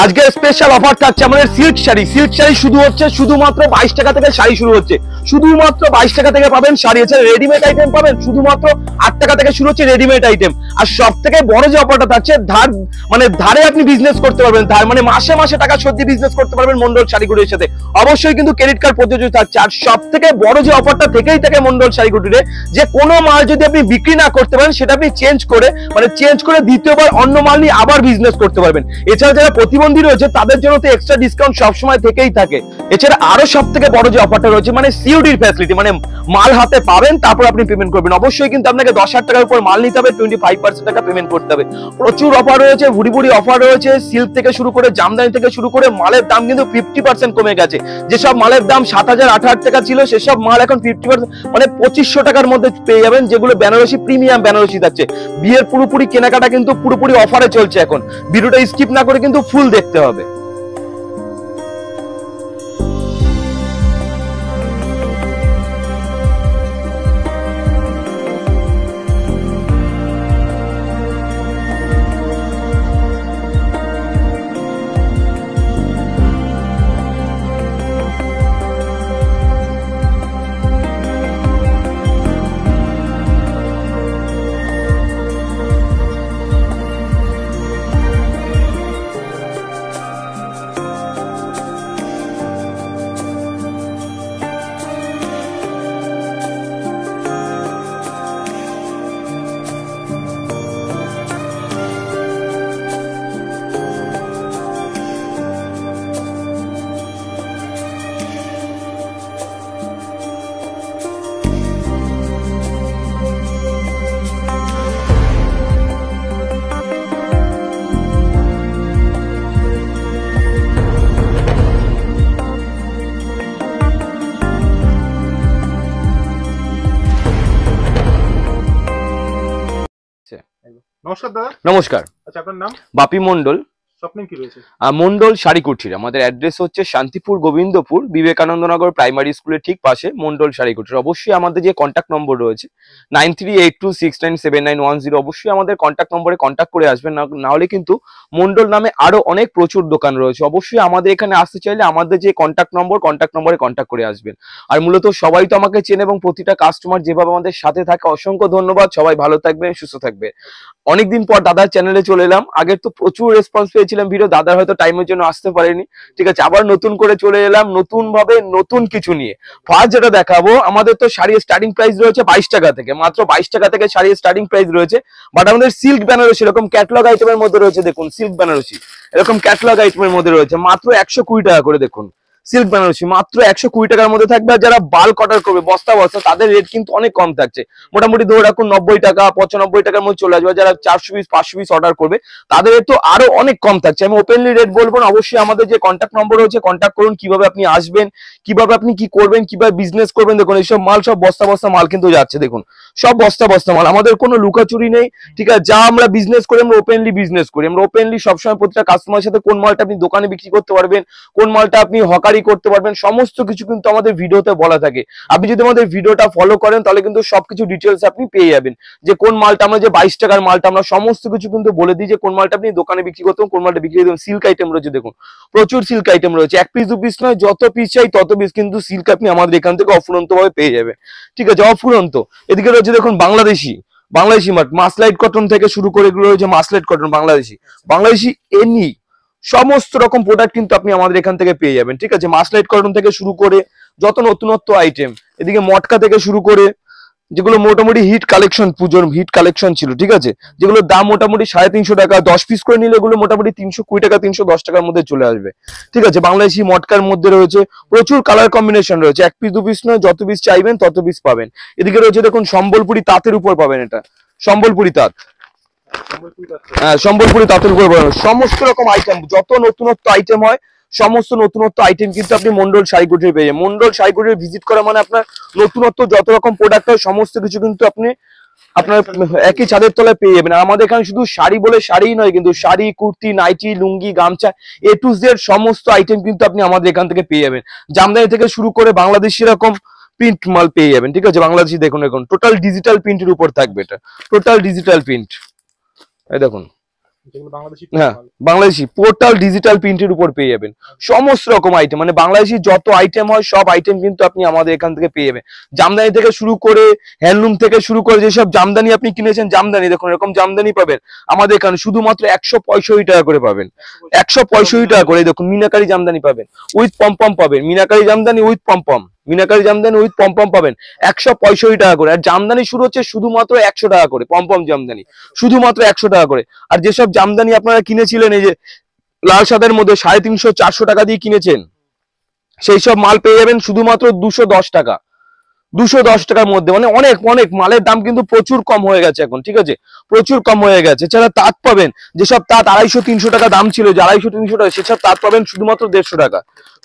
আজকে special offer থাকছে আমাদের সিল্ক শাড়ি শুরু হচ্ছে শুধুমাত্র 22 টাকা থেকে শাড়ি শুরু হচ্ছে, শুধুমাত্র 22 টাকা থেকে পাবেন শাড়ি। এছাড়া রেডিমেড আইটেম পাবেন শুধুমাত্র 8 টাকা থেকে শুরু হচ্ছে রেডিমেড আইটেম। আর সব থেকে বড় যে অফারটা থাকছে ধারে আপনি বিজনেস করতে পারবেন, ধার মানে মাসে মাসে টাকা সত্যি বিজনেস করতে পারবেন মন্ডল শাড়িগুটির সাথে। অবশ্যই কিন্তু ক্রেডিট কার্ড পদ্ধতি থাকছে। আর সব থেকে বড় যে অফারটা থেকেই থাকে মন্ডল শাড়িগুটিতে, যে কোনো মাল যদি আপনি বিক্রি না করতে পারেন সেটা আপনি চেঞ্জ করে দ্বিতীয়বার অন্য মাল নিয়ে আবার বিজনেস করতে পারবেন। এছাড়া যারা প্রতিবন্ধী রয়েছে তাদের জন্য তো এক্সট্রা ডিসকাউন্ট সবসময় থেকেই থাকে। এছাড়া আরো সব থেকে বড় যে অফারটা রয়েছে মানে সিওডির ফ্যাসিলিটি, মানে মাল হাতে পাবেন তারপর আপনি পেমেন্ট করবেন। অবশ্যই কিন্তু আপনাকে 10,000 টাকার উপর মাল নিতে হবে, 25% টাকা পেমেন্ট করতে হবে। প্রচুর অফার রয়েছে, ভুড়ি ভুড়ি অফার রয়েছে। সিল্ক থেকে শুরু করে জামদানি থেকে শুরু করে মালের দাম কিন্তু 50% কমে গেছে। যেসব মালের দাম 7,000 8,000 টাকা ছিল সেসব মাল এখন 50% মানে 2500 টাকার মধ্যে পেয়ে যাবেন, যেগুলো বেনারসি প্রিমিয়াম বেনারসি থাকছে। বিয়ের পুরোপুরি কেনাকাটা কিন্তু পুরোপুরি অফারে চলছে এখন। ভিডিওটা স্কিপ না করে কিন্তু ফুল দেখতে হবে। নমস্কার দাদা। নমস্কার। আচ্ছা, আপনার নাম? বাপি মন্ডল। স্বপ্ন কি রয়েছে? মন্ডল শাড়ি কুঠির। আমাদের অ্যাড্রেস হচ্ছে শান্তিপুর গোবিন্দপুর বিবেকানন্দনগর প্রাইমারি স্কুলের ঠিক পাশে মন্ডল শাড়ি কুঠির। অবশ্যই আমাদের যে কন্ট্যাক্ট নম্বর রয়েছে 9382697910, অবশ্যই আমাদের কন্ট্যাক্ট নম্বরে কন্ট্যাক্ট করে আসবেন। না হলে কিন্তু মন্ডল নামে আরো অনেক প্রচুর দোকান রয়েছে। অবশ্যই আমাদের এখানে আসতে চাইলে আমাদের যে কন্ট্যাক্ট নম্বরে কন্ট্যাক্ট করে আসবেন। আর মূলত সবাই তো আমাকে চেনে এবং প্রতিটা কাস্টমার যেভাবে আমাদের সাথে থাকে অসংখ্য ধন্যবাদ। সবাই ভালো থাকবেন, সুস্থ থাকবে। অনেকদিন পর দাদার চ্যানেলে চলে এলাম। আগের তো প্রচুর রেসপন্স পেয়েছিলাম ভিডিও, দাদার হয়তো টাইমের জন্য আসতে পারেনি, ঠিক আছে। আবার নতুন করে চলে এলাম নতুন ভাবে নতুন কিছু নিয়ে। ফার্স্ট যেটা দেখাবো, আমাদের তো শাড়ির স্টার্টিং প্রাইস রয়েছে 22 টাকা থেকে, মাত্র 22 টাকা থেকে শাড়ির স্টার্টিং প্রাইস রয়েছে। বাট আমাদের সিল্ক বেনারসি এরকম ক্যাটালগ আইটেমের মধ্যে রয়েছে, দেখুন সিল্ক বেনারসি এরকম ক্যাটালগ আইটেমের মধ্যে রয়েছে মাত্র 120 টাকা করে। দেখুন সিল্ক বেনারসি মাত্র 120 টাকার মধ্যে থাকবে। আর যারা বাল্ক অর্ডার করবে বস্তা বস্তা, তাদের রেট কিন্তু অনেক কম থাকছে। মোটামুটি ধরে রাখুন 90 টাকা 95 টাকার মধ্যে চলে আসবে। যারা 400 পিস 500 পিস অর্ডার করবে তাদের রেট তো আরো অনেক কম থাকছে। আমি ওপেনলি রেট বলবো না। অবশ্যই আমাদের যে কন্ট্যাক্ট নম্বর রয়েছে কন্ট্যাক্ট করুন। কিভাবে আপনি আসবেন, কিভাবে আপনি কি করবেন, কিভাবে বিজনেস করবেন, দেখুন এইসব মাল সব বস্তা বস্তা মাল কিন্তু যাচ্ছে। দেখুন সব বস্তা বস্তা মাল, আমাদের কোনো লুকাচুরি নেই, ঠিক আছে। যা আমরা বিজনেস করি আমরা ওপেনলি বিজনেস করি। আমরা ওপেনলি সবসময় প্রতিটা কাস্টমারের সাথে কোন মালটা আপনি দোকানে বিক্রি করতে পারবেন, কোন মালটা আপনি হকারি করতে পারবেন, সমস্ত কিছু কিন্তু আমাদের ভিডিওতে বলা থাকে। আপনি যদি আমাদের ভিডিওটা ফলো করেন তাহলে কিন্তু সবকিছু ডিটেলস আপনি পেয়ে যাবেন। যে কোন মালটা আমরা যে 22 টাকার মালটা আমরা সমস্ত কিছু কিন্তু বলে দিই, যে কোন মালটা আপনি দোকানে বিক্রি করতে কোন মালটা বিক্রি করতে। সিল্ক আইটেম রয়েছে, দেখুন প্রচুর সিল্ক আইটেম রয়েছে। 1 পিস 2 পিস নয়, যত পিস চাই তত পিস কিন্তু সিল্ক আপনি আমাদের এখান থেকে অফুরন্ত ভাবে পেয়ে যাবেন, ঠিক আছে, অফুরন্ত। এদিকে রয়েছে দেখুন বাংলাদেশি মাসলাইট কটন থেকে শুরু করে এগুলো রয়েছে মাসলাইট কটন বাংলাদেশি এনি সমস্ত রকম প্রোডাক্ট কিন্তু আপনি আমাদের এখান থেকে পেয়ে যাবেন, ঠিক আছে। মাসলাইট কটন থেকে শুরু করে যত নতুনত্ব আইটেম, এদিকে মটকা থেকে শুরু করে যেগুলো মোটামুটি হিট কালেকশন, পুজোর হিট কালেকশন ছিল, ঠিক আছে, যেগুলোর দাম মোটামুটি 350 টাকা। 10 পিস করে নিলে এগুলো মোটামুটি 320 টাকা 310 টাকার মধ্যে চলে আসবে, ঠিক আছে। বাংলাদেশি মটকার মধ্যে রয়েছে প্রচুর কালার কম্বিনেশন রয়েছে। 1 পিস 2 পিস নয়, যত পিস চাইবেন তত পিস পাবেন। এদিকে রয়েছে দেখুন সম্বলপুরি তাঁতের উপর পাবেন, এটা সম্বলপুরি তাঁত, হ্যাঁ সম্বলপুরি তাঁতের উপর পাবেন। সমস্ত রকম আইটেম, যত নতুনত্ব আইটেম হয় সমস্ত নতুনত্ব আইটেম কিন্তু আপনি মন্ডল শাড়ি কুটির পেয়ে যাবেন। মন্ডল শাড়ি কুটির ভিজিট করা মানে আপনার নতুনত্ব যত রকম প্রোডাক্ট হয় সমস্ত কিছু কিন্তু আপনি আপনার একই ছাদের তলায় পেয়ে যাবেন। আর আমাদের এখানে শুধু শাড়ি বলে শাড়িই নয়, কিন্তু শাড়ি, কুর্তি, নাইটি, লুঙ্গি, গামছা A to Z সমস্ত আইটেম কিন্তু আপনি আমাদের এখান থেকে পেয়ে যাবেন। জামদানি থেকে শুরু করে বাংলাদেশি এরকম প্রিন্ট মাল পেয়ে যাবেন, ঠিক আছে। বাংলাদেশি দেখুন এখন টোটাল ডিজিটাল প্রিন্টের উপর থাকবে, এটা টোটাল ডিজিটাল প্রিন্ট। এই দেখুন যেগুলো বাংলাদেশি হ্যাঁ মাল। বাংলাদেশি পোর্টাল ডিজিটাল প্রিন্টের উপর পেয়ে যাবেন সমস্ত রকম আইটেম, মানে বাংলাদেশি যত আইটেম হয় সব আইটেম কিন্তু আপনি আমাদের এখান থেকে পেয়ে যাবেন। জামদানি থেকে শুরু করে হ্যান্ডলুম থেকে শুরু করে যেসব জামদানি আপনি কিনেছেন, জামদানি দেখুন এরকম জামদানি পাবেন আমাদের এখানে শুধুমাত্র 165 টাকা করে পাবেন। 165 টাকা করে দেখুন মিনাকারি জামদানি পাবেন উইথ পম্পম পাবেন, মিনাকারি জামদানি উইথ পম্পম, মিনাকারি জামদানি উইথ পম্পম পাবেন 165 টাকা করে। আর জামদানি শুরু হচ্ছে শুধুমাত্র 100 টাকা করে, পম্পম জামদানি শুধুমাত্র 100 টাকা করে। আর যেসব জামদানি আপনারা কিনেছিলেন এই যে লাল সাদার মধ্যে 350-400 টাকা দিয়ে কিনেছেন, সেই সব মাল পেয়ে যাবেন শুধুমাত্র 210 টাকা, 210 টাকার মধ্যে। মানে অনেক অনেক মালের দাম কিন্তু প্রচুর কম হয়ে গেছে এখন, ঠিক আছে, প্রচুর কম হয়ে গেছে। এছাড়া তাঁত পাবেন, যেসব তাঁত 250-300 টাকা দাম ছিল, যে 250-300 টাকা সেসব তাঁত পাবেন শুধুমাত্র 150 টাকা,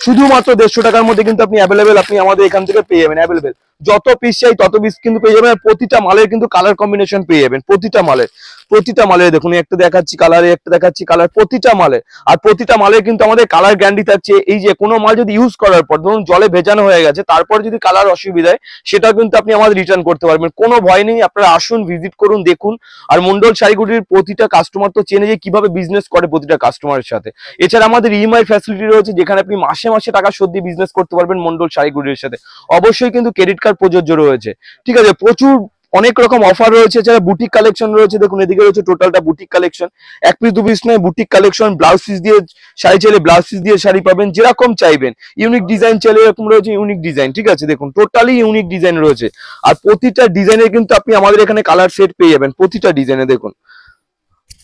শুধুমাত্র 150 টাকার মধ্যে কিন্তু আপনি অ্যাভেলেবেল আপনি আমাদের এখান থেকে পেয়ে যাবেন অ্যাভেলেবেল। যত পিস চাই তত পিস কিন্তু পেয়ে যাবেন। আর প্রতিটা মালের কিন্তু কালার কম্বিনেশন পেয়ে যাবেন, প্রতিটা মালের দেখুন একটা দেখাচ্ছি কালারে, একটা দেখাচ্ছি কালার, প্রতিটা মালের। আর প্রতিটা মালের কিন্তু আমাদের কালার গ্যারান্টি থাকছে। এই যে কোনো মাল যদি ইউজ করার পর ধরুন জলে ভেজানো হয়ে গেছে, তারপর যদি কালার অসুবিধায় সেটা কিন্তু আপনি আমাদের রিটার্ন করতে পারবেন, কোনো ভয় নেই। আপনারা আসুন, ভিজিট করুন, দেখুন। আর মন্ডল শাড়িগুটির প্রতিটা কাস্টমার তো চেনে যে কিভাবে বিজনেস করে প্রতিটা কাস্টমারের সাথে। এছাড়া আমাদের ইএমআই ফ্যাসিলিটি রয়েছে, যেখানে আপনি মাসে মাসে টাকা শোধ দিয়ে বিজনেস করতে পারবেন মন্ডল শাড়িগুটির সাথে। অবশ্যই কিন্তু ক্রেডিট কার্ড প্রযোজ্য রয়েছে, ঠিক আছে। প্রচুর অনেক রকম অফার রয়েছে। এছাড়া বুটিক কালেকশন রয়েছে, দেখুন এদিকে রয়েছে টোটালটা বুটিক কালেকশন, এক পিস দু পিস নয়, বুটিক কালেকশন। ব্লাউজ পিস দিয়ে শাড়ি চাইলে ব্লাউজ পিস দিয়ে শাড়ি পাবেন, যেরকম চাইবেন। ইউনিক ডিজাইন চাইলে এরকম রয়েছে ইউনিক ডিজাইন, ঠিক আছে, দেখুন টোটালি ইউনিক ডিজাইন রয়েছে। আর প্রতিটা ডিজাইনের কিন্তু আপনি আমাদের এখানে কালার সেট পেয়ে যাবেন, প্রতিটা ডিজাইনে দেখুন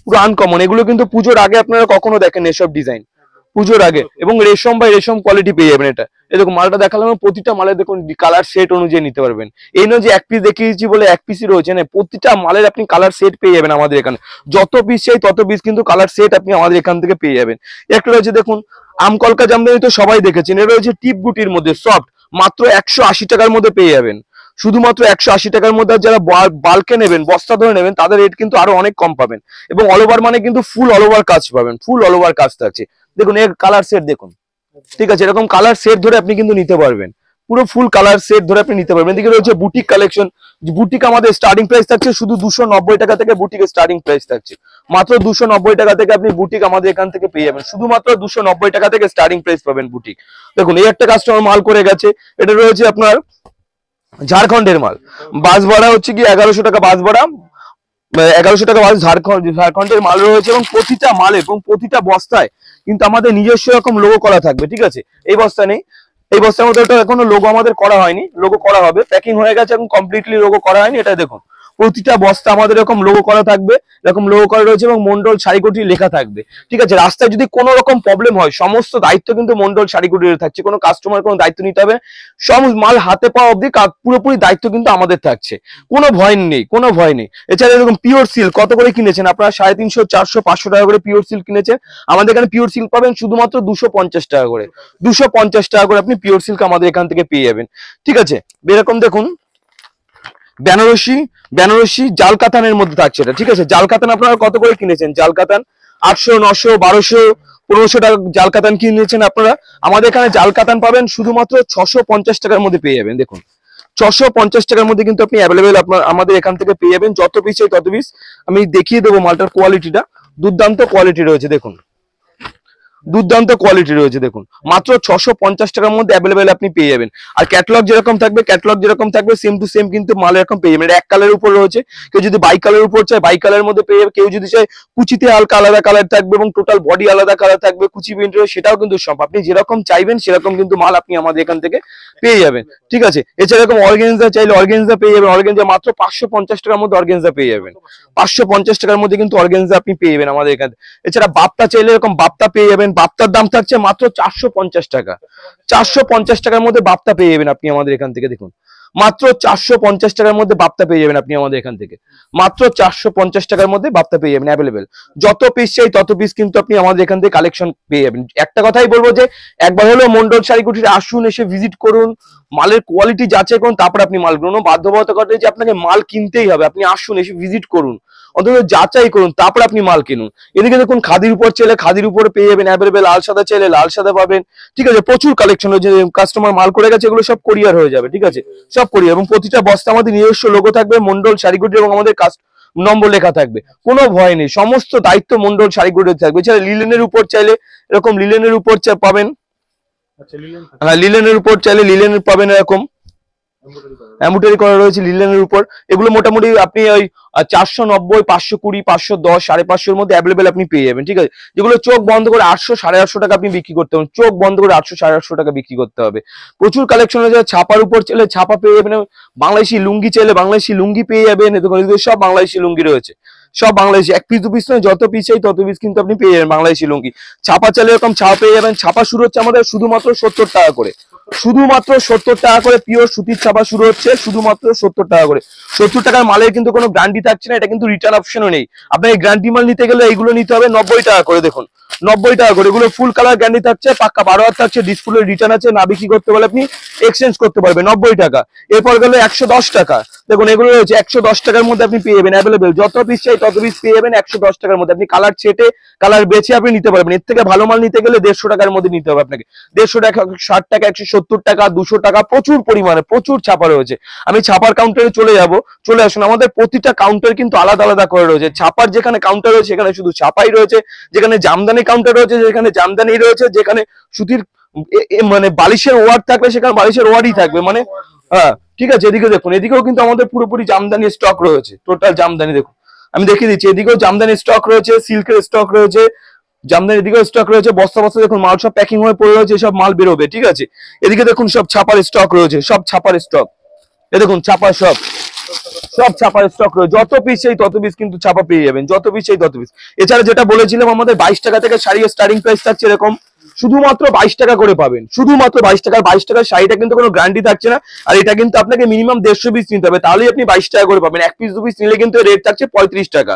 পুরো আনকমন। এগুলো কিন্তু পুজোর আগে আপনারা কখনো দেখেন এসব ডিজাইন, পুজোর আগে। এবং রেশম বা রেশম কোয়ালিটি পেয়ে যাবেন। এটা এরকম মালটা দেখালাম, প্রতিটা মালে দেখুন কালার সেট অনুযায়ী নিতে পারবেন। এই নয় যে এক পিস দেখিয়েছি বলে এক পিসই রয়েছে না, প্রতিটা মালের আপনি কালার সেট পেয়ে যাবেন আমাদের এখানে। যত পিস চাই তত পিস কিন্তু কালার সেট আপনি আমাদের এখান থেকে পেয়ে যাবেন। একটা রয়েছে দেখুন আমকলকা জামদানি, তো সবাই দেখেছেন। এটা রয়েছে টিপ বুটির মধ্যে সফট, মাত্র 180 টাকার মধ্যে পেয়ে যাবেন, শুধুমাত্র 180 টাকার মধ্যে। আর যারা বাল্কে নেবেন, বস্তা ধরে নেবেন, তাদের রেট কিন্তু আরো অনেক কম পাবেন। এবং অল ওভার মানে কিন্তু ফুল অল ওভার কাজ পাবেন, ফুল অল ওভার কাজ থাকছে। দেখুন এর কালার সেট দেখুন, ঠিক আছে, এরকম কালার সেট ধরে আপনি কিন্তু নিতে পারবেন, পুরো ফুল কালার সেট ধরে আপনি নিতে পারবেন। এদিকে রয়েছে বুটিক কালেকশন। বুটিক আমাদের স্টার্টিং প্রাইস থাকছে শুধু 290 টাকা থেকে, বুটিকের স্টার্টিং প্রাইস থাকছে মাত্র 290 টাকা থেকে। আপনি বুটিক আমাদের এখান থেকে পেয়ে যাবেন শুধুমাত্র 290 টাকা থেকে স্টার্টিং প্রাইস পাবেন বুটিক। দেখুন এই একটা কাস্টমার মাল করে গেছে, এটা রয়েছে আপনার ঝাড়খণ্ডের মাল। বাস ভাড়া হচ্ছে কি 1100 টাকা বাস ভাড়া, 1100 টাকা বাস ঝাড়খণ্ডের মাল রয়েছে। এবং প্রতিটা মালে এবং প্রতিটা বস্তায় কিন্তু আমাদের নিজস্ব রকম লোগো করা থাকবে, ঠিক আছে। এই বস্তা নেই, এই বস্তার মধ্যে ওটা এখনো লোগো আমাদের করা হয়নি, লোগো করা হবে, প্যাকিং হয়ে গেছে, এখন কমপ্লিটলি লোগো করা হয়নি। এটা দেখুন প্রতিটা বস্তা আমাদের এরকম লোগো করা থাকবে, এরকম লোগো করা রয়েছে এবং মন্ডল শাড়িকুটি লেখা থাকবে, ঠিক আছে। রাস্তায় যদি কোনো রকম প্রবলেম হয়, সমস্ত দায়িত্ব কিন্তু মন্ডল শাড়িকুটির থাকছে, কোনো কাস্টমার কোনো দায়িত্ব নিতে হবে, সব মাল হাতে পাওয়া অবধি পুরোপুরি দায়িত্ব কিন্তু আমাদের থাকছে, কোনো ভয় নেই, কোনো ভয় নেই। এছাড়া এরকম পিওর সিল্ক কত করে কিনেছেন আপনারা? 350, 400, 500 টাকা করে পিওর সিল্ক কিনেছেন, আমাদের এখানে পিওর সিল্ক পাবেন শুধুমাত্র 250 টাকা করে, 250 টাকা করে আপনি পিওর সিল্ক আমাদের এখান থেকে পেয়ে যাবেন, ঠিক আছে। এরকম দেখুন বেনারসি জাল কাতানের মধ্যে থাকছে এটা, ঠিক আছে। জাল কাতান আপনারা কত করে কিনেছেন? জাল কাতান 800, 900, 1200, 1500 টাকা জাল কাতান কিনেছেন আপনারা, আমাদের এখানে জাল কাতান পাবেন শুধুমাত্র 650 টাকার মধ্যে পেয়ে যাবেন। দেখুন 650 টাকার মধ্যে কিন্তু আপনি অ্যাভেলেবেল আপনার আমাদের এখান থেকে পেয়ে যাবেন। যত পিস চাই তত পিস। আমি দেখিয়ে দেবো মালটার কোয়ালিটিটা, দুর্দান্ত কোয়ালিটি রয়েছে, দেখুন দুর্দান্ত কোয়ালিটি রয়েছে, দেখুন মাত্র 650 টাকার মধ্যে অ্যাভেলেবেল আপনি পেয়ে যাবেন। আর ক্যাটালগ যেরকম থাকবে সেম টু সেম কিন্তু মাল এরকম পেয়ে যাবেন। এক কালারের উপর রয়েছে, কেউ যদি বাই কালারের উপর চায় বাই কালারের মধ্যে পেয়ে যাবে, কেউ যদি চায় কুচিতে হালকা আলাদা কালার থাকবে এবং টোটাল বডি আলাদা কালার থাকবে কুচি প্রিন্টের, সেটাও কিন্তু সব আপনি যেরকম চাইবেন সেরকম কিন্তু মাল আপনি আমাদের এখান থেকে পেয়ে যাবেন, ঠিক আছে। এছাড়া এরকম অর্গানজা চাইলে অর্গানজা পেয়ে যাবেন, অর্গানজা মাত্র 550 টাকার মধ্যে অর্গানজা পেয়ে যাবেন, 550 টাকার মধ্যে কিন্তু অর্গানজা আপনি পেয়ে যাবেন আমাদের এখানে। এছাড়া বাপ্তা চাইলে এরকম বাপ্তা পেয়ে যাবেন, বাপ্তার দাম থাকছে মাত্র 450 টাকা, 450 টাকার মধ্যে বাপ্তা পেয়ে যাবেন আপনি আমাদের এখান থেকে। দেখুন মাত্র 450 টাকার মধ্যে বাপ্তা পেয়ে যাবেন আপনি আমাদের এখান থেকে, মাত্র 450 টাকার মধ্যে বাপ্তা পেয়ে যাবেন অ্যাভেলেবেল। যত পিস চাই তত পিস কিন্তু আপনি আমাদের এখান থেকে কালেকশন পেয়ে যাবেন। একটা কথাই বলবো যে একবার হলেও মন্ডল শাড়িকুটির আসুন, এসে ভিজিট করুন, মালের কোয়ালিটি যাচাই করুন, তারপর আপনি মাল কিনুন। বাধ্যবাধকতা যে আপনাকে মাল কিনতেই হবে, আপনি আসুন, এসে ভিজিট করুন, অন্তত যাচাই করুন, তারপর আপনি মাল কিনুন। এদিকে দেখুন খাদির উপর চাইলে খাদির উপরে পেয়ে যাবেন অ্যাভেলেবেল, লাল সাদা চাইলে লাল সাদা পাবেন, ঠিক আছে। প্রচুর কালেকশন রয়েছে, কাস্টমার মাল করে গেছে এগুলো সব কোরিয়ার হয়ে যাবে, ঠিক আছে, সব কোরিয়ার। এবং প্রতিটা বস্তা আমাদের নিজস্ব লোগো থাকবে মন্ডল শাড়িকুটি এবং আমাদের নম্বর লেখা থাকবে, কোনো ভয় নেই, সমস্ত দায়িত্ব মন্ডল শাড়িগুলোতে থাকবে। এছাড়া লিলেনের উপর চাইলে এরকম লিলেনের উপর পাবেন, আচ্ছা লিলেন থাকে, হ্যাঁ লিলেনের উপর চাইলে লিলেনের পাবেন এরকম এমব্রয়ডারি করা। এমব্রয়ডারি করা রয়েছে লিলেনের উপর। এগুলো মোটামুটি আপনি ওই 490, 520, 510, 550 মধ্যে অ্যাভেলেবেল আপনি পেয়ে যাবেন, ঠিক আছে। যেগুলো চোখ বন্ধ করে 800, 850 টাকা আপনি বিক্রি করতে হবে, চোখ বন্ধ করে 800, 850 টাকা বিক্রি করতে হবে। প্রচুর কালেকশন রয়েছে। ছাপার উপর চাইলে ছাপা পেয়ে যাবেন, বাংলাদেশি লুঙ্গি চাইলে বাংলাদেশি লুঙ্গি পেয়ে যাবেন। দেখুন এদিকে সব বাংলাদেশি লুঙ্গি রয়েছে, সব বাংলাদেশি, এক পিস দু পিস নয়, যত পিস চাই তত পিস কিন্তু আপনি পেয়ে যাবেন বাংলাদেশি লুঙ্গি। ছাপা চাইলে এরকম ছাপা পেয়ে যাবেন। ছাপা শুরু হচ্ছে আমাদের শুধুমাত্র 70 টাকা করে, শুধুমাত্র 70 টাকা করে পিওর সুতির ছাপা শুরু হচ্ছে, শুধুমাত্র 70 টাকা করে। 70 টাকার মালের কিন্তু কোনো গ্যারান্টি থাকছে না, এটা কিন্তু রিটার্ন অপশনও নেই। আপনাকে গ্যারান্টি মাল নিতে গেলে এইগুলো নিতে হবে 90 টাকা করে। দেখুন 90 টাকা করে, এগুলো ফুল কালার গ্যারান্টি থাকছে, পাক্কা 12 হাত থাকছে, ডিসপ্লে রিটার্ন আছে, না বিক্রি করতে পারলে আপনি এক্সচেঞ্জ করতে পারবেন 90 টাকা। এরপর গেল 110 টাকা। দেখুন এগুলো রয়েছে 110 টাকার মধ্যে আপনি পেয়ে যাবেন অ্যাভেলেবেল, যত পিস চাই তত পিস পেয়ে যাবেন 110 টাকার মধ্যে। আপনি কালার ছেটে কালার বেছে আপনি নিতে পারবেন। এর থেকে ভালো মাল নিতে গেলে 150 টাকার মধ্যে নিতে হবে আপনাকে। 150 টাকা, 60 টাকা, 170 টাকা, 200 টাকা, প্রচুর পরিমাণে প্রচুর ছাপা রয়েছে। আমি ছাপার কাউন্টারে চলে আসুন। আমাদের প্রতিটা কাউন্টার কিন্তু আলাদা আলাদা করে রয়েছে। ছাপার যেখানে কাউন্টার রয়েছে সেখানে শুধু ছাপাই রয়েছে, যেখানে জামদানি কাউন্টার রয়েছে যেখানে জামদানি রয়েছে, যেখানে সুতির মানে বালিশের ওয়ার্ড থাকবে সেখানে বালিশের ওয়ার্ডই থাকবে, মানে হ্যাঁ ঠিক আছে। এদিকে দেখুন, এদিকেও কিন্তু আমাদের পুরোপুরি জামদানি স্টক রয়েছে, টোটাল জামদানি। দেখুন আমি দেখিয়ে দিচ্ছি, এদিকেও জামদানি স্টক রয়েছে, সিল্কের স্টক রয়েছে, জামদানির দিকেও স্টক রয়েছে। বস্তা বস্তা দেখুন মাল সব প্যাকিং হয়ে পড়ে রয়েছে, সব মাল বেরোবে, ঠিক আছে। এদিকে দেখুন সব ছাপার স্টক রয়েছে, সব ছাপার স্টক। এ দেখুন ছাপার সব ছাপার স্টক রয়েছে, যত পিস চাই তত পিস কিন্তু ছাপা পেয়ে যাবেন, যত পিস চাই তত পিস। এছাড়া যেটা বলেছিলাম আমাদের 22 টাকা থেকে শাড়ি স্টার্টিং প্রাইস থাকছে এরকম, শুধুমাত্র 22 টাকা করে পাবেন, শুধুমাত্র 22 টাকা। 22 টাকার শাড়িটা কিন্তু কোনো গ্যারান্টি থাকছে না, আর এটা কিন্তু আপনাকে মিনিমাম 150 পিস নিতে হবে, তাহলেই আপনি 22 টাকা করে পাবেন। এক পিস দু পিস নিলে কিন্তু রেট থাকছে 35 টাকা,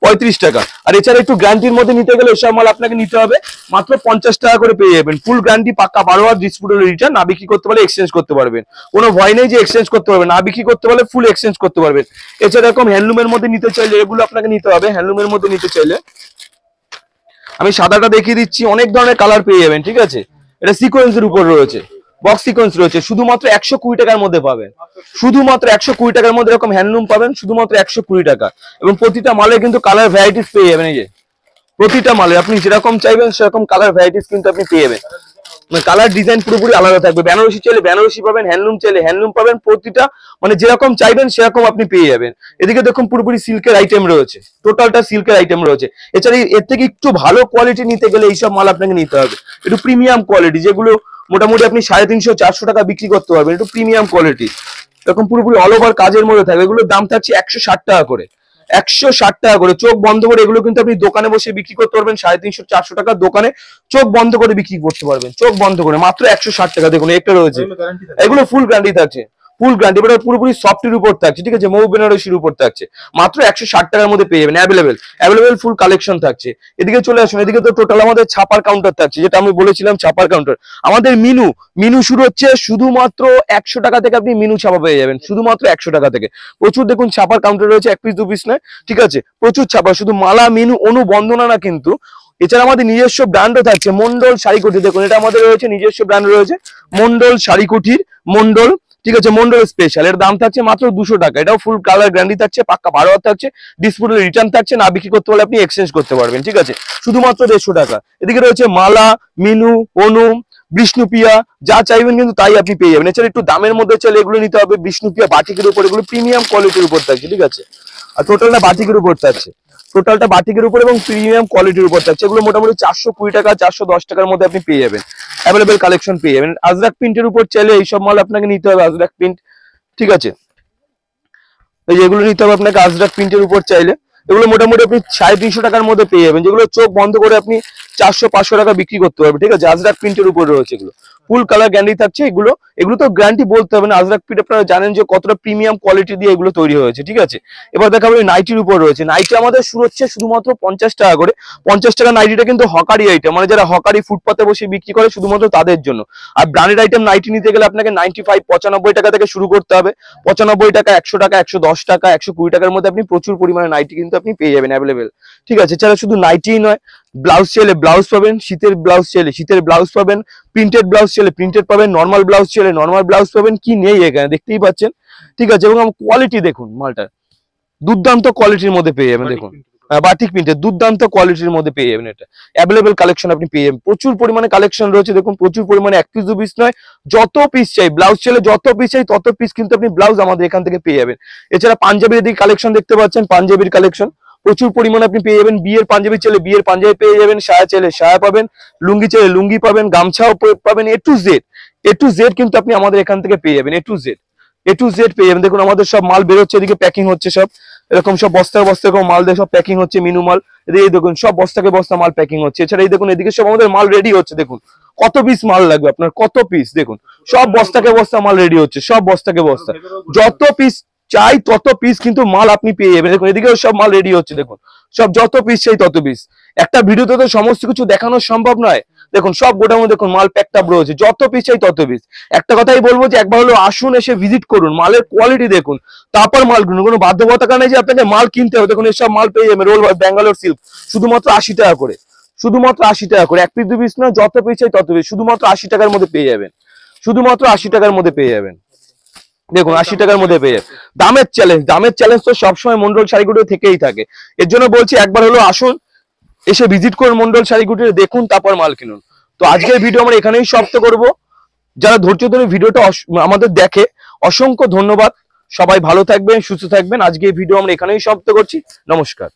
35 টাকা। আর এছাড়া একটু গ্যারান্টির মধ্যে নিতে গেলে ওসব মাল আপনাকে নিতে হবে মাত্র 50 টাকা করে পেয়ে যাবেন। ফুল গ্যারান্টি, পাক্কা 12 হাত ডিসপুটের রিটার্ন, না বিক্রি করতে পারলে এক্সচেঞ্জ করতে পারবেন, কোনো ভয় নেই যে এক্সচেঞ্জ করতে পারবেন, না বিক্রি করতে পারলে ফুল এক্সচেঞ্জ করতে পারবেন। এছাড়া এরকম হ্যান্ডলুমের মধ্যে নিতে চাইলে এগুলো আপনাকে নিতে হবে। হ্যান্ডলুমের মধ্যে নিতে চাইলে আমি সাদাটা দেখিয়ে দিচ্ছি, অনেক ধরনের কালার পেয়ে যাবেন, ঠিক আছে। এটা সিকোয়েন্সের উপর রয়েছে, বক্স সিকোয়েন্স রয়েছে, শুধুমাত্র 120 টাকার মধ্যে পাবেন, শুধুমাত্র 120 টাকার মধ্যে এরকম হ্যান্ডলুম পাবেন, শুধুমাত্র 120 টাকা। এবং প্রতিটা মালে কিন্তু কালার ভ্যারাইটিস পেয়ে যাবেন, এই যে প্রতিটা মালে আপনি যেরকম চাইবেন সেরকম কালার ভ্যারাইটিস কিন্তু আপনি পেয়ে যাবেন। কালার ডিজাইন পুরোপুরি আলাদা থাকবে। বেনারসি চাইলে বেনারসি পাবেন, হ্যান্ডলুম চাইলে হ্যান্ডলুম পাবেন, প্রতিটা মানে যেরকম চাইবেন সেরকম আপনি পেয়ে যাবেন। এদিকে দেখুন পুরোপুরি সিল্কের আইটেম রয়েছে, টোটালটা সিল্কের আইটেম রয়েছে। এছাড়া এর থেকে একটু ভালো কোয়ালিটি নিতে গেলে এইসব মাল আপনাকে নিতে হবে, একটু প্রিমিয়াম কোয়ালিটি, যেগুলো মোটামুটি আপনি 350, 400 টাকা বিক্রি করতে পারবেন, একটু প্রিমিয়াম কোয়ালিটি। এরকম পুরোপুরি অল ওভার কাজের মধ্যে থাকবে। এগুলোর দাম থাকছে 160 টাকা করে, 160 টাকা করে। চোখ বন্ধ করে এগুলো কিন্তু আপনি দোকানে বসে বিক্রি করতে পারবেন 350, 400 টাকা দোকানে চোখ বন্ধ করে বিক্রি করতে পারবেন, চোখ বন্ধ করে মাত্র 160 টাকা। দেখুন একটা রয়েছে, এগুলো গ্যারান্টি থাকে, এগুলো ফুল গ্যারান্টি থাকছে, ফুল গ্যারান্টি, এটা পুরোপুরি সফটের উপর থাকছে, ঠিক আছে, মৌ বেনারসির উপর থাকছে, মাত্র 160 টাকার মধ্যে পেয়ে যাবেন। অ্যাভেলেবেল ফুল কালেকশন থাকছে। এদিকে চলে আসুন, এদিকে তো টোটাল আমাদের ছাপার কাউন্টার থাকছে, যেটা আমি বলেছিলাম ছাপার কাউন্টার। আমাদের মিনু শুরু হচ্ছে শুধুমাত্র 100 টাকা থেকে, আপনি মিনু ছাপা পেয়ে যাবেন শুধুমাত্র 100 টাকা থেকে। প্রচুর দেখুন ছাপার কাউন্টার রয়েছে, এক পিস দু পিস নয়, ঠিক আছে, প্রচুর ছাপা, শুধু মালা মিনু অনু বন্দনা না কিন্তু। এছাড়া আমাদের নিজস্ব ব্র্যান্ডও থাকছে, মন্ডল শাড়িকুঠি। দেখুন এটা আমাদের রয়েছে নিজস্ব ব্র্যান্ড রয়েছে, মন্ডল শাড়িকুঠির, মন্ডল, ঠিক আছে, মন্ডল স্পেশাল। এর দাম থাকছে মাত্র 200 টাকা। এটাও ফুল কালার গ্যারান্টি থাকছে, পাক্কা 12 হাত থাকছে, ডিসপুটে রিটার্ন থাকছে, না বিক্রি করতে পারলে আপনি এক্সচেঞ্জ করতে পারবেন, ঠিক আছে, শুধুমাত্র 150 টাকা। এদিকে রয়েছে মালা, মিনু, অনু, বিষ্ণুপ্রিয়া, যা চাইবেন কিন্তু তাই আপনি পেয়ে যাবেন। এছাড়া একটু দামের মধ্যে চাইলে এগুলো নিতে হবে বিষ্ণুপ্রিয়া বাটিকের উপর, এগুলো প্রিমিয়াম কোয়ালিটির উপর থাকছে, ঠিক আছে। আর টোটালটা বাটিকের উপর থাকছে, টোটালটা বাটিকের উপর এবং প্রিমিয়াম কোয়ালিটির উপর থাকছে। এগুলো মোটামুটি 420 টাকা, 410 টাকার মধ্যে আপনি পেয়ে যাবেন, অ্যাভেলেবেল কালেকশন পেয়ে যাবেন। আজরাক প্রিন্টের উপর চাইলে এইসব মাল আপনাকে নিতে হবে, আজরাক প্রিন্ট, ঠিক আছে, এই যে এগুলো নিতে হবে আপনাকে আজরাক প্রিন্টের উপর চাইলে। এগুলো মোটামুটি আপনি 350 টাকার মধ্যে পেয়ে যাবেন, যেগুলো চোখ বন্ধ করে আপনি 400, 500 টাকা বিক্রি করতে পারবেন, ঠিক আছে। আজরাক প্রিন্টের উপর রয়েছে, এগুলো ফুল কালার গ্যারান্টি থাকছে। এগুলো তো গ্যারান্টি বলতে হবে না, আজরাক প্রিন্ট আপনারা জানেন যে কতটা প্রিমিয়াম কোয়ালিটি দিয়ে এগুলো তৈরি হয়েছে, ঠিক আছে। এবার দেখাবো নাইটির উপর রয়েছে। নাইটি আমাদের শুরু হচ্ছে শুধুমাত্র 50 টাকা করে। 50 টাকা নাইটিটা কিন্তু হকারি আইটেম, মানে যারা হকারি ফুটপাতে বসে বিক্রি করে শুধুমাত্র তাদের জন্য। আর ব্র্যান্ডেড আইটেম নাইটি নিতে গেলে আপনাকে 95, 95 টাকা থেকে শুরু করতে হবে। 95 টাকা, 100 টাকা, 110 টাকা, 120 টাকার মধ্যে আপনি প্রচুর পরিমাণে নাইটি কিন্তু আপনি পেয়ে যাবেন অ্যাভেলেবেল, ঠিক আছে। এছাড়া শুধু নাইটিই নয়, ব্লাউজ চাইলে ব্লাউজ পাবেন, শীতের ব্লাউজ চাইলে শীতের ব্লাউজ পাবেন, প্রিন্টেড ব্লাউজ চাইলে প্রিন্টেড পাবেন, নর্মাল ব্লাউজ চাইলে নর্মাল ব্লাউজ পাবেন, কি নেই এখানে দেখতেই পাচ্ছেন, ঠিক আছে। এবং কোয়ালিটি দেখুন মালটার, দুর্দান্ত কোয়ালিটির মধ্যে পেয়ে যাবেন। দেখুন বাটিক প্রিন্টের দুর্দান্ত কোয়ালিটির মধ্যে পেয়ে যাবেন। এটা অ্যাভেলেবেল কালেকশন আপনি পেয়ে যাবেন, প্রচুর পরিমাণে কালেকশন রয়েছে। দেখুন প্রচুর পরিমাণে, এক পিস দু পিস নয়, যত পিস চাই ব্লাউজ চাইলে যত পিস চাই তত পিস কিন্তু আপনি ব্লাউজ আমাদের এখান থেকে পেয়ে যাবেন। এছাড়া পাঞ্জাবির দিকে কালেকশন দেখতে পাচ্ছেন, পাঞ্জাবির কালেকশন প্রচুর পরিমাণে আপনি পেয়ে যাবেন। বিয়ের পাঞ্জাবি চাইলে বিয়ের পাঞ্জাবি পেয়ে যাবেন, সায়া চাইলে সায়া পাবেন, লুঙ্গি চাইলে লুঙ্গি পাবেন, গামছাও পাবেন। এ টু জেড কিন্তু আপনি আমাদের এখান থেকে পেয়ে যাবেন। এ টু জেড পেয়ে যাবেন। দেখুন আমাদের সব মাল বেরোচ্ছে, এদিকে প্যাকিং হচ্ছে, সব এরকম সব বস্তায় বস্তা এরকম মাল দিয়ে সব প্যাকিং হচ্ছে, মিনু মাল। এদিকে দেখুন সব বস্তাকে বস্তা মাল প্যাকিং হচ্ছে। এছাড়া এই দেখুন এদিকে সব আমাদের মাল রেডি হচ্ছে। দেখুন কত পিস মাল লাগবে আপনার, কত পিস, দেখুন সব বস্তাকে বস্তা মাল রেডি হচ্ছে, সব বস্তাকে বস্তা, যত পিস চাই তত পিস কিন্তু মাল আপনি পেয়ে যাবেন। দেখুন এদিকেও সব মাল রেডি হচ্ছে, দেখুন সব যত পিস চাই তত পিস। একটা ভিডিওতে তো সমস্ত কিছু দেখানো সম্ভব নয়। দেখুন সব গোডাউনে দেখুন মাল প্যাকড আপ রয়েছে, যত পিস চাই তত পিস। একটা কথাই বলবো যে একবার হলো আসুন, এসে ভিজিট করুন, মালের কোয়ালিটি দেখুন, তারপর মাল কিনুন। কোনো বাধ্যবাধকতা নেই যে আপনাকে মাল কিনতে হবে। দেখুন এসব মাল পেয়ে যাবেন, রোল ব্যাঙ্গালোর সিল্ক শুধুমাত্র 80 টাকা করে, শুধুমাত্র 80 টাকা করে, এক পিস দু পিস না, যত পিস চাই তত পিস, শুধুমাত্র 80 টাকার মধ্যে পেয়ে যাবেন, শুধুমাত্র 80 টাকার মধ্যে পেয়ে যাবেন। দেখুন 80 টাকার মধ্যে পেয়ে যাবেন। দামের চ্যালেঞ্জ তো সবসময় মন্ডল শাড়িগুলো থেকেই থাকে। এর জন্য বলছি একবার হলো আসুন, এসে ভিজিট করুন মন্ডল শাড়িগুলো, দেখুন তারপর মাল কিনুন। তো আজকের ভিডিও আমরা এখানেই সমাপ্ত করব। যারা ধৈর্য ধরে ভিডিওটা আমাদের দেখে অসংখ্য ধন্যবাদ। সবাই ভালো থাকবেন, সুস্থ থাকবেন। আজকে এই ভিডিও আমরা এখানেই সমাপ্ত করছি। নমস্কার।